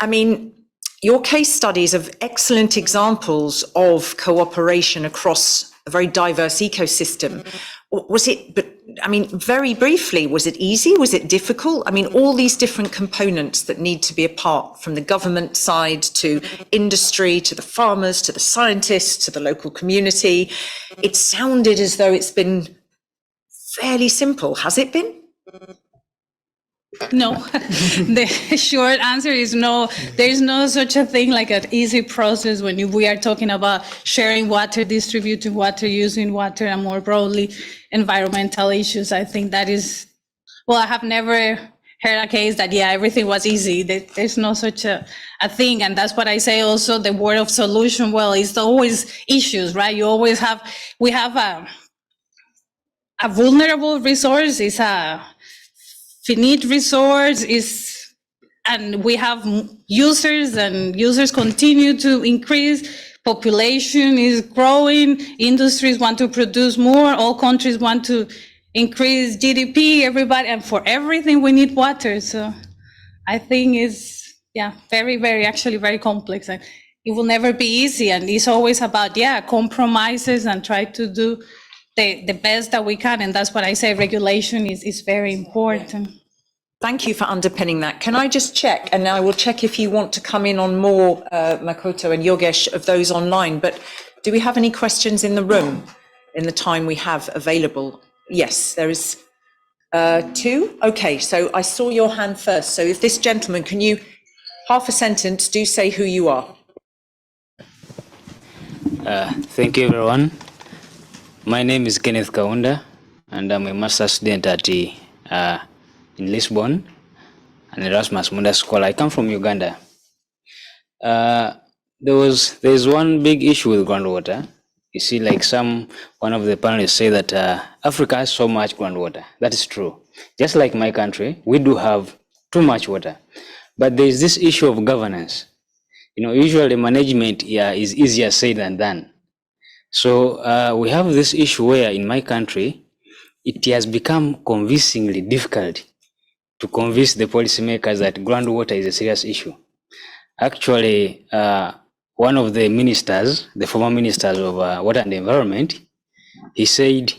I mean, your case studies of excellent examples of cooperation across a very diverse ecosystem. Was it, but I mean, very briefly, was it easy? Was it difficult? I mean, all these different components that need to be a part, from the government side to industry, to the farmers, to the scientists, to the local community. It sounded as though it's been fairly simple. Has it been? No, the short answer is no. There's no such a thing like an easy process when we are talking about sharing water, distributing water, using water, and more broadly, environmental issues. I think that is, well, I have never heard a case that, everything was easy. There's no such a thing. And that's what I say also, the word of solution, well, it's always issues, right? You always we have a vulnerable resource, is a finite resource, and we have users, and users continue to increase. Population is growing. Industries want to produce more. All countries want to increase GDP. Everybody, and for everything we need water. So I think it's very, very, actually very complex. And it will never be easy. And it's always about compromises and try to do the best that we can, and that's what I say, regulation is very important. Thank you for underpinning that. Can I just check, and I will check if you want to come in on more, Makoto and Yogesh, of those online, but do we have any questions in the room in the time we have available? Yes, there is two. Okay, so I saw your hand first. So if this gentleman, can you, half a sentence, do say who you are. Thank you, everyone. My name is Kenneth Kaunda, and I'm a master's student at in Lisbon, an Erasmus Mundus Scholar. I come from Uganda. There's one big issue with groundwater. You see, like one of the panelists say that Africa has so much groundwater. That is true. Just like my country, we do have too much water. But there is this issue of governance. Usually management is easier said than done. So we have this issue where in my country, it has become convincingly difficult to convince the policymakers that groundwater is a serious issue. Actually, one of the ministers, the former ministers of Water and Environment, he said,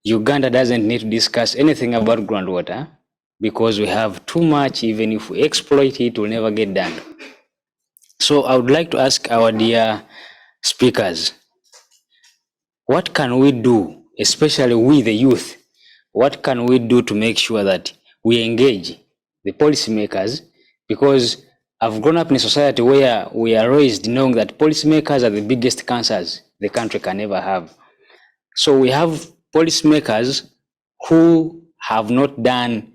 Uganda doesn't need to discuss anything about groundwater because we have too much. Even if we exploit it, it will never get done. So I would like to ask our dear speakers, what can we do, especially we the youth? What can we do to make sure that we engage the policymakers? Because I've grown up in a society where we are raised knowing that policymakers are the biggest cancers the country can ever have. So we have policymakers who have not done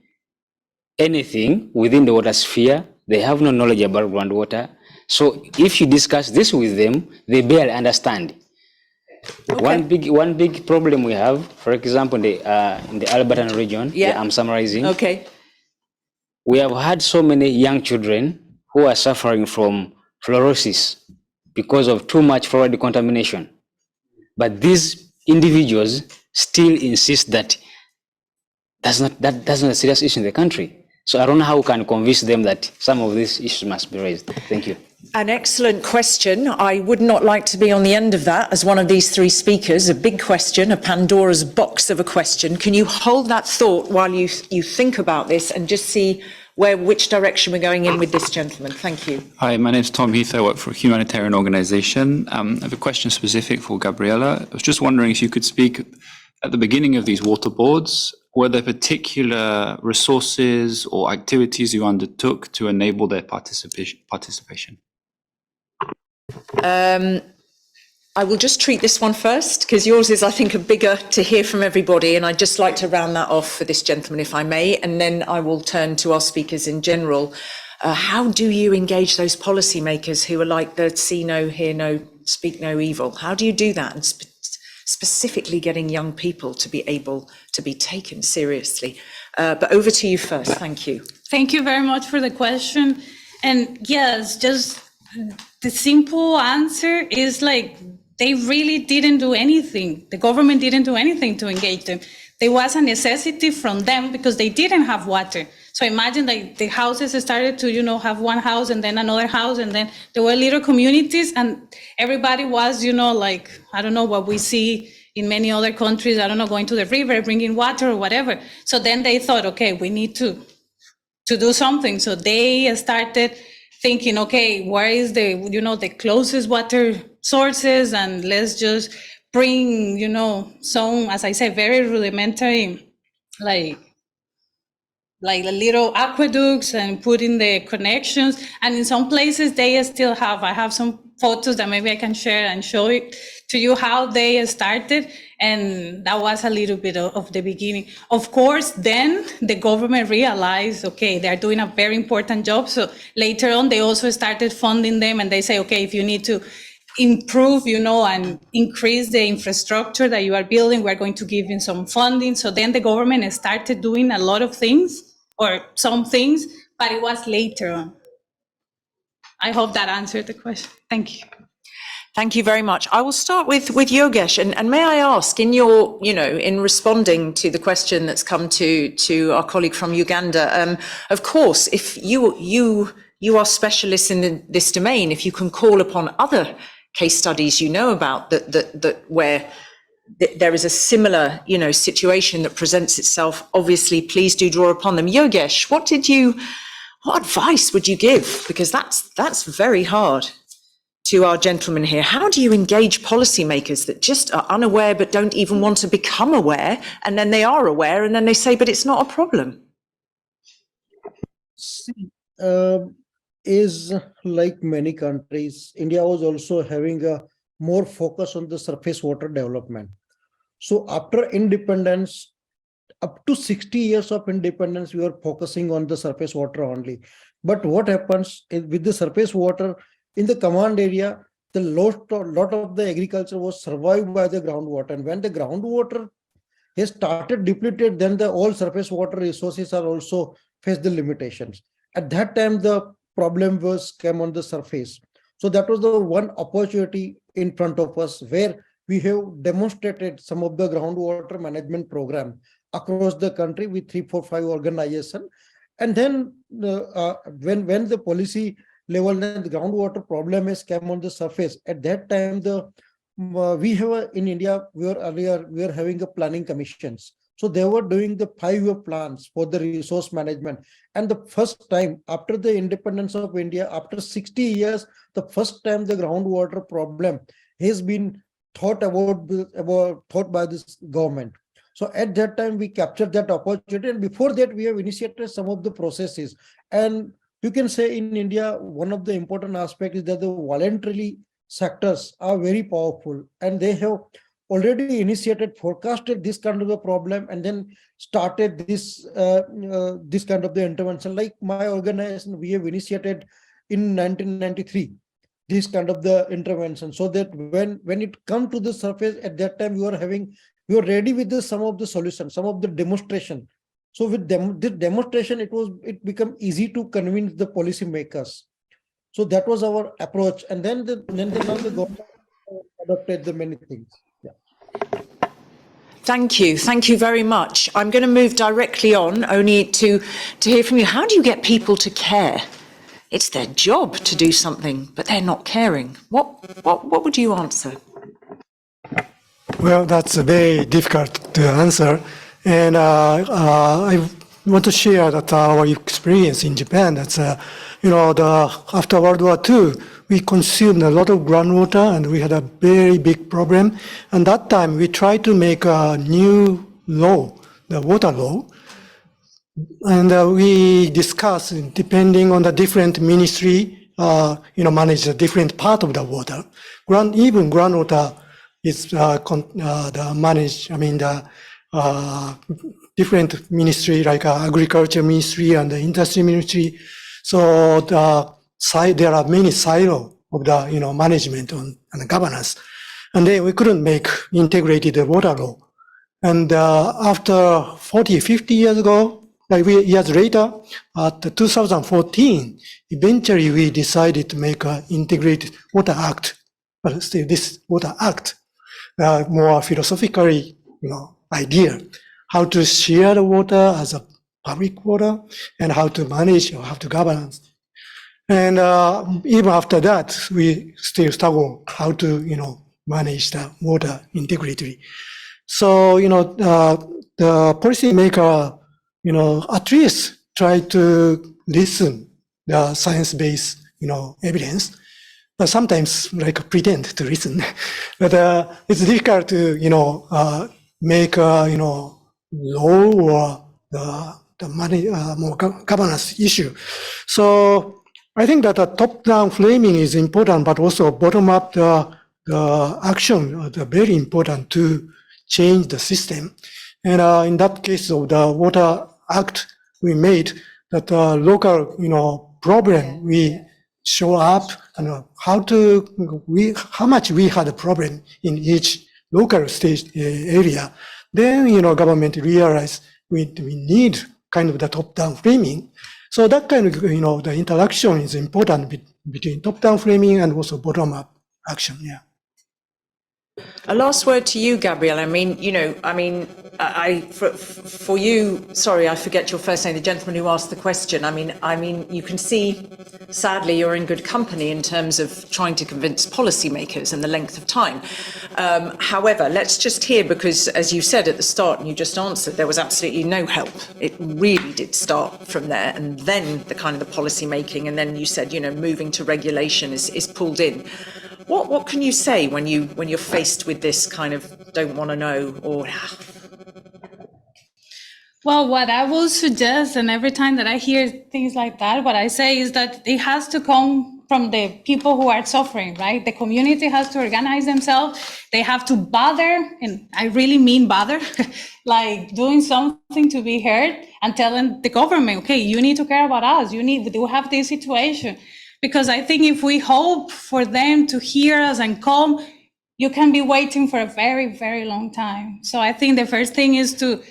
anything within the water sphere. They have no knowledge about groundwater. So if you discuss this with them, they barely understand. Okay. One big problem we have, for example, in the Albertan region, I'm summarizing. Okay. We have had so many young children who are suffering from fluorosis because of too much fluoride contamination. But these individuals still insist that that's not a serious issue in the country. So I don't know how we can convince them that some of these issues must be raised. Thank you. An excellent question. I would not like to be on the end of that as one of these three speakers. A big question, a Pandora's box of a question. Can you hold that thought while you think about this and just see which direction we're going in with this gentleman? Thank you. Hi, my name is Tom Heath. I work for a humanitarian organisation. I have a question specific for Gabriela. I was just wondering if you could speak at the beginning of these water boards. Were there particular resources or activities you undertook to enable their participation? I will just treat this one first, because yours is, I think, a bigger to hear from everybody, and I'd just like to round that off for this gentleman, if I may, and then I will turn to our speakers in general. How do you engage those policymakers who are like the see no, hear no, speak no evil? How do you do that? And specifically getting young people to be able to be taken seriously. But over to you first. Thank you. Thank you very much for the question. And yes, just the simple answer is like, they really didn't do anything. The government didn't do anything to engage them. There was a necessity from them because they didn't have water. So imagine like the houses started to, have one house and then another house, and then there were little communities, and everybody was, like, I don't know what we see in many other countries, I don't know, going to the river, bringing water or whatever. So then they thought, okay, we need to do something. So they started thinking, okay, where is the closest water sources, and let's just bring, some, as I say, very rudimentary, like the little aqueducts, and put in the connections. And in some places they still have, I have some photos that maybe I can share and show it to you how they started. And that was a little bit of the beginning. Of course, then the government realized, okay, they're doing a very important job. So later on, they also started funding them, and they say, okay, if you need to improve, and increase the infrastructure that you are building, we're going to give you some funding. So then the government started doing a lot of things, or some things, but it was later on. I hope that answered the question. Thank you. Thank you very much. I will start with Yogesh, and may I ask, in your, in responding to the question that's come to our colleague from Uganda, of course, if you are specialists in this domain, if you can call upon other case studies about that where there is a similar, situation that presents itself, obviously, please do draw upon them. Yogesh, what advice would you give? Because that's very hard. To our gentleman here, how do you engage policymakers that just are unaware but don't even want to become aware, and then they are aware and then they say, but it's not a problem? Is like many countries, India was also having a more focus on the surface water development. So after independence, up to 60 years of independence, we were focusing on the surface water only. But what happens with the surface water, in the command area, the lot of the agriculture was survived by the groundwater. And when the groundwater has started depleted, then the all surface water resources are also face the limitations. At that time, the problem came on the surface. So that was the one opportunity in front of us, where we have demonstrated some of the groundwater management program across the country with 3, 4, 5 organizations. And then when the policy level and the groundwater problem has come on the surface, at that time we have in India, we were having a planning commissions. So they were doing the 5-year plans for the resource management. And the first time after the independence of India, after 60 years, the first time the groundwater problem has been thought by this government. So at that time we captured that opportunity, and before that we have initiated some of the processes. And you can say in India, one of the important aspects is that the voluntary sectors are very powerful, and they have already initiated, forecasted this kind of a problem, and then started this kind of the intervention. Like my organization, we have initiated in 1993 this kind of the intervention, so that when it come to the surface, at that time we were ready with some of the solutions, some of the demonstration. So with this demonstration, it become easy to convince the policymakers. So that was our approach, and then now the government adopted the many things. Yeah. Thank you very much. I'm going to move directly on, only to hear from you. How do you get people to care? It's their job to do something, but they're not caring. What would you answer? Well, that's very difficult to answer. And I want to share that our experience in Japan. That's after World War II, we consumed a lot of groundwater, and we had a very big problem. And that time, we tried to make a new law, the water law, and we discussed, depending on the different ministry, manage a different part of the water. Even groundwater is managed. I mean, the different ministry like agriculture ministry and the industry ministry. So there are many silos of the management and governance, and then we couldn't make integrated water law. And after 50 years ago, years later, at 2014, eventually we decided to make an integrated water act. But still, this water act, more philosophically, idea, how to share the water as a public water, and how to manage or how to govern. And even after that, we still struggle how to, manage the water integrity. So, the policymaker, at least try to listen the science-based, evidence, but sometimes pretend to listen. But it's difficult to, make law or the money more governance issue. So I think that the top-down framing is important, but also bottom-up the action are very important to change the system. And in that case of the Water Act, we made that local problem we show up and how much we had a problem in each local state area. Then government realized we need kind of the top-down framing. So that kind of the interaction is important between top-down framing and also bottom-up action. Yeah. A last word to you, Gabrielle. For you, sorry, I forget your first name, the gentleman who asked the question. I mean, you can see, sadly, you're in good company in terms of trying to convince policymakers and the length of time. However, let's just hear, because as you said at the start and you just answered, there was absolutely no help. It really did start from there, and then the kind of the policy making, and then you said, moving to regulation is pulled in. What can you say when you're faced with this kind of don't want to know or? Well, what I will suggest, and every time that I hear things like that, what I say is that it has to come from the people who are suffering, right? The community has to organize themselves. They have to bother, and I really mean bother, like doing something to be heard and telling the government, okay, you need to care about us. We do have this situation. Because I think if we hope for them to hear us and come, you can be waiting for a very, very long time. So I think the first thing is to,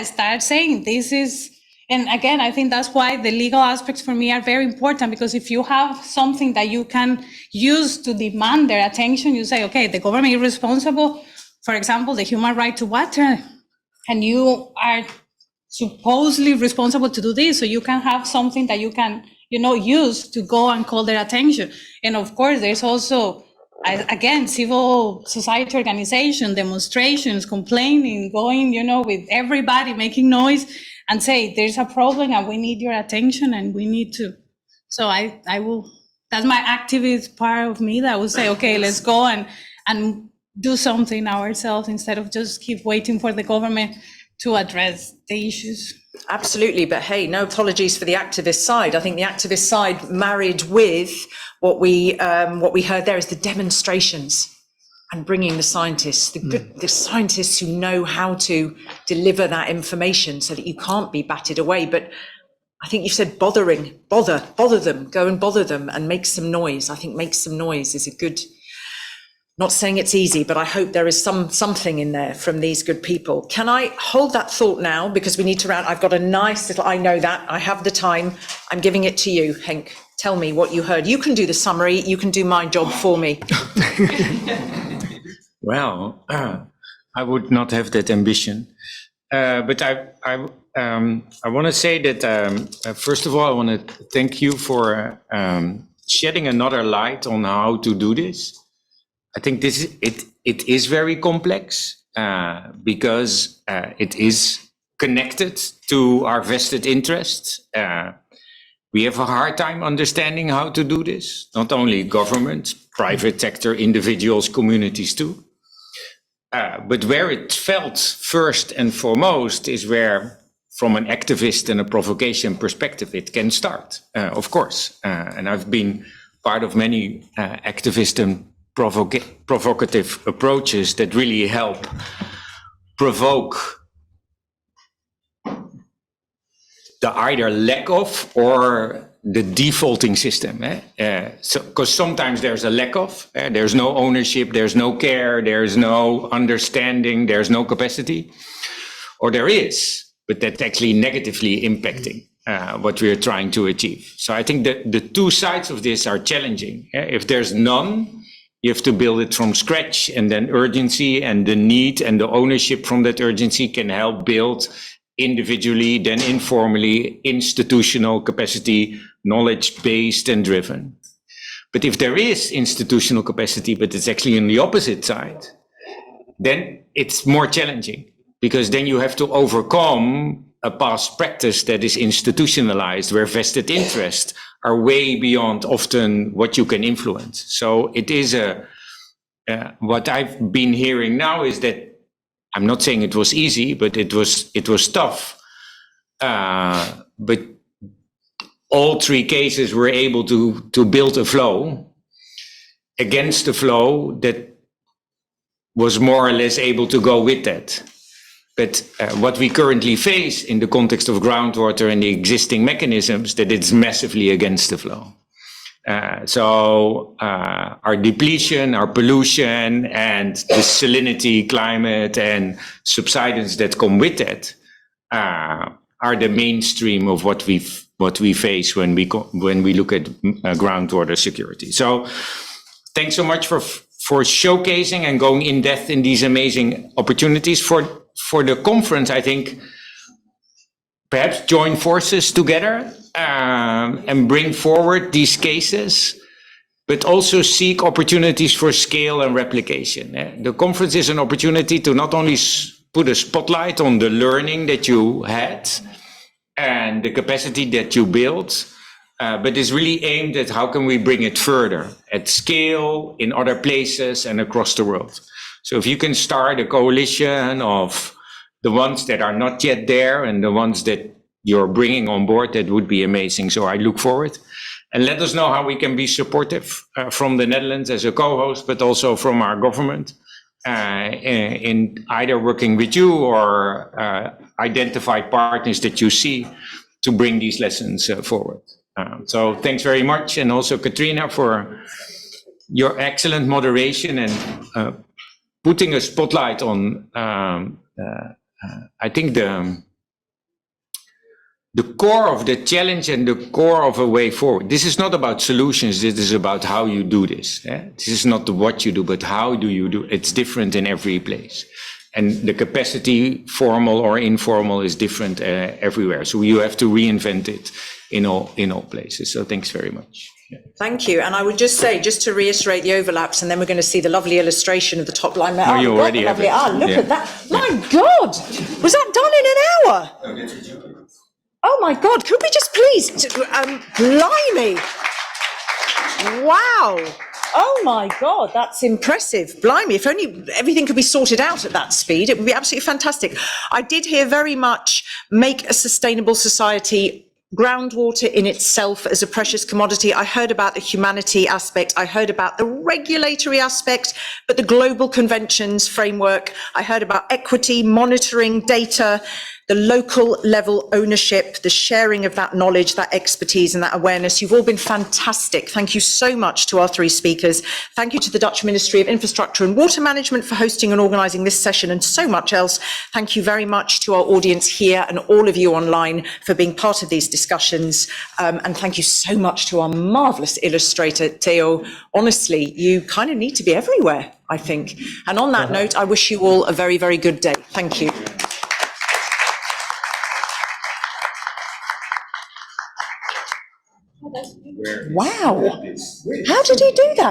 start saying this is, and again, I think that's why the legal aspects for me are very important, because if you have something that you can use to demand their attention, you say, okay, the government is responsible, for example, the human right to water, and you are supposedly responsible to do this, so you can have something that you can use to go and call their attention. And of course, there's also, again, civil society organization, demonstrations, complaining, going, with everybody making noise and say, there's a problem and we need your attention and we need to. So I will, that's my activist part of me that will say, okay, let's go and do something ourselves instead of just keep waiting for the government to address the issues. Absolutely, but hey, no apologies for the activist side. I think the activist side married with what we heard there is the demonstrations and bringing the scientists, the scientists who know how to deliver that information so that you can't be batted away. But I think you said bother them, go and bother them and make some noise. I think make some noise is a good, not saying it's easy, but I hope there is something in there from these good people. Can I hold that thought now? Because we need to round. I've got a nice little, I know that, I have the time. I'm giving it to you, Henk. Tell me what you heard. You can do the summary. You can do my job for me. Well, I would not have that ambition. But I want to say that, first of all, I want to thank you for shedding another light on how to do this. I think it is very complex because it is connected to our vested interests. We have a hard time understanding how to do this, not only government, private sector, individuals, communities too. But where it felt first and foremost is where, from an activist and a provocation perspective, it can start, of course. And I've been part of many activist and provocative approaches that really help provoke the either lack of or the defaulting system. So, because sometimes there's a lack of, there's no ownership, there's no care, there's no understanding, there's no capacity, or there is, but that's actually negatively impacting what we are trying to achieve. So I think that the two sides of this are challenging. If there's none, you have to build it from scratch, and then urgency and the need and the ownership from that urgency can help build individually, then informally, institutional capacity, knowledge-based and driven. But if there is institutional capacity, but it's actually on the opposite side, then it's more challenging, because then you have to overcome a past practice that is institutionalized, where vested interests are way beyond often what you can influence. So it is what I've been hearing now is that, I'm not saying it was easy, but it was tough. But all three cases were able to build a flow against the flow that was more or less able to go with that. But what we currently face in the context of groundwater and the existing mechanisms, that it's massively against the flow. So our depletion, our pollution, and the salinity, climate, and subsidence that come with that are the mainstream of what we face when we look at groundwater security. So thanks so much for showcasing and going in depth in these amazing opportunities. For the conference, I think perhaps join forces together and bring forward these cases, but also seek opportunities for scale and replication. The conference is an opportunity to not only put a spotlight on the learning that you had and the capacity that you built, but is really aimed at how can we bring it further at scale in other places and across the world. So if you can start a coalition of the ones that are not yet there and the ones that you're bringing on board, that would be amazing. So I look forward. And let us know how we can be supportive from the Netherlands as a co-host, but also from our government in either working with you or identified partners that you see to bring these lessons forward. So thanks very much. And also Katrina for your excellent moderation and putting a spotlight on, I think the core of the challenge and the core of a way forward. This is not about solutions. This is about how you do this. This is not what you do, but how do you do it? It's different in every place. And the capacity, formal or informal, is different everywhere. So you have to reinvent it in all places. So thanks very much. Yeah. Thank you. And I would just say, just to reiterate the overlaps, and then we're going to see the lovely illustration of the top line there. Oh, you already have it. Look at that. My God, was that done in an hour? Oh my God, could we just please, blimey. Wow. Oh my God, that's impressive. Blimey, if only everything could be sorted out at that speed, it would be absolutely fantastic. I did hear very much make a sustainable society, groundwater in itself as a precious commodity. I heard about the humanity aspect. I heard about the regulatory aspect, but the global conventions framework. I heard about equity, monitoring, data, the local level ownership, the sharing of that knowledge, that expertise and that awareness. You've all been fantastic. Thank you so much to our three speakers. Thank you to the Dutch Ministry of Infrastructure and Water Management for hosting and organising this session and so much else. Thank you very much to our audience here and all of you online for being part of these discussions. And thank you so much to our marvellous illustrator, Theo. Honestly, you kind of need to be everywhere, I think. And on that note, I wish you all a very, very good day. Thank you. Wow. How did he do that?